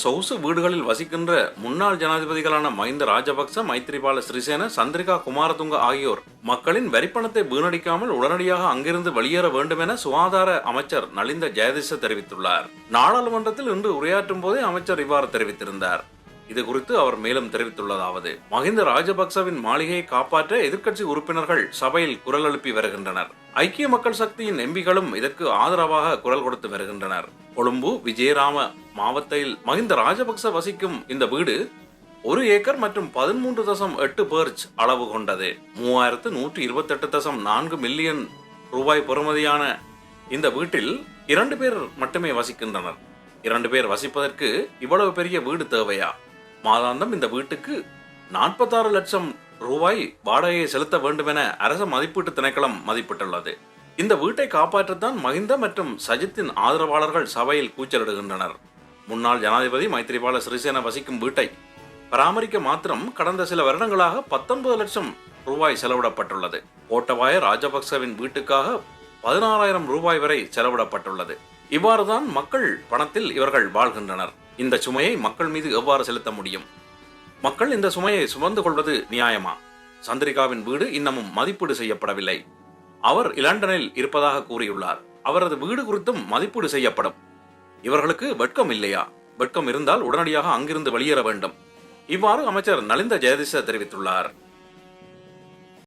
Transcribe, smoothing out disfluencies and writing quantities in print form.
சொகுசு வீடுகளில் வசிக்கின்ற முன்னாள் ஜனாதிபதிகளான மஹிந்த ராஜபக்ச, மைத்ரிபால சிறிசேன, சந்திரிகா குமாரதுங்க ஆகியோர் மக்களின் வரிப்பணத்தை வீணடிக்காமல் உடனடியாக அங்கிருந்து வெளியேற வேண்டும் என சுகாதார அமைச்சர் நலிந்த ஜெயதிச தெரிவித்துள்ளார். நாடாளுமன்றத்தில் இன்று உரையாற்றும் போதே அமைச்சர் இவ்வாறு தெரிவித்திருந்தார். இது குறித்து அவர் மேலும் தெரிவித்துள்ளதாவது: மஹிந்த ராஜபக்சவின் மாளிகையை காப்பாற்ற எதிர்க்கட்சி உறுப்பினர்கள் சபையில் குரல் எழுப்பி வருகின்றனர். ஐக்கிய மக்கள் சக்தியின் எம்பிகளும் இதற்கு ஆதரவாக குரல் கொடுத்து வருகின்றனர். கொழும்பு விஜயராம மாவட்டத்தில் மஹிந்த ராஜபக்ச வசிக்கும் இந்த வீடு 1 ஏக்கர் மற்றும் 13.8 பேர்ச் அளவு கொண்டது. 3128.4 மில்லியன் ரூபாய் பெறுமதியான இந்த வீட்டில் 2 பேர் மட்டுமே வசிக்கின்றனர். 2 பேர் வசிப்பதற்கு இவ்வளவு பெரிய வீடு தேவையா? மாதாந்தம் இந்த வீட்டுக்கு 46 லட்சம் ரூபாய் வாடகையை செலுத்த வேண்டும் என அரச மதிப்பீட்டு திணைக்களம் மதிப்பிட்டுள்ளது. இந்த வீட்டை காப்பாற்றத்தான் மஹிந்த மற்றும் சஜித்தின் ஆதரவாளர்கள் சபையில் கூச்சலிடுகின்றனர். முன்னாள் ஜனாதிபதி மைத்ரிபால சிறிசேன வசிக்கும் வீட்டை பராமரிக்க மாத்திரம் கடந்த சில வருடங்களாக 19 லட்சம் ரூபாய் செலவிடப்பட்டுள்ளது. கோட்டபாய ராஜபக்சவின் வீட்டுக்காக 16,000 ரூபாய் வரை செலவிடப்பட்டுள்ளது. இவ்வாறுதான் மக்கள் பணத்தில் இவர்கள் வாழ்கின்றனர். இந்த சுமையை மக்கள் மீது எவ்வாறு செலுத்த முடியும்? மக்கள் இந்த சுமையை சுமந்து கொள்வது நியாயமா? சந்திரிகாவின் வீடு இன்னமும் மதிப்பீடு செய்யப்படவில்லை. அவர் லண்டனில் இருப்பதாக கூறியுள்ளார். அவரது வீடு குறித்தும் மதிப்பீடு செய்யப்படும். இவர்களுக்கு வெட்கம் இல்லையா? வெட்கம் இருந்தால் உடனடியாக அங்கிருந்து வெளியேற வேண்டும். இவ்வாறு அமைச்சர் நலிந்த ஜெயதிச தெரிவித்துள்ளார்.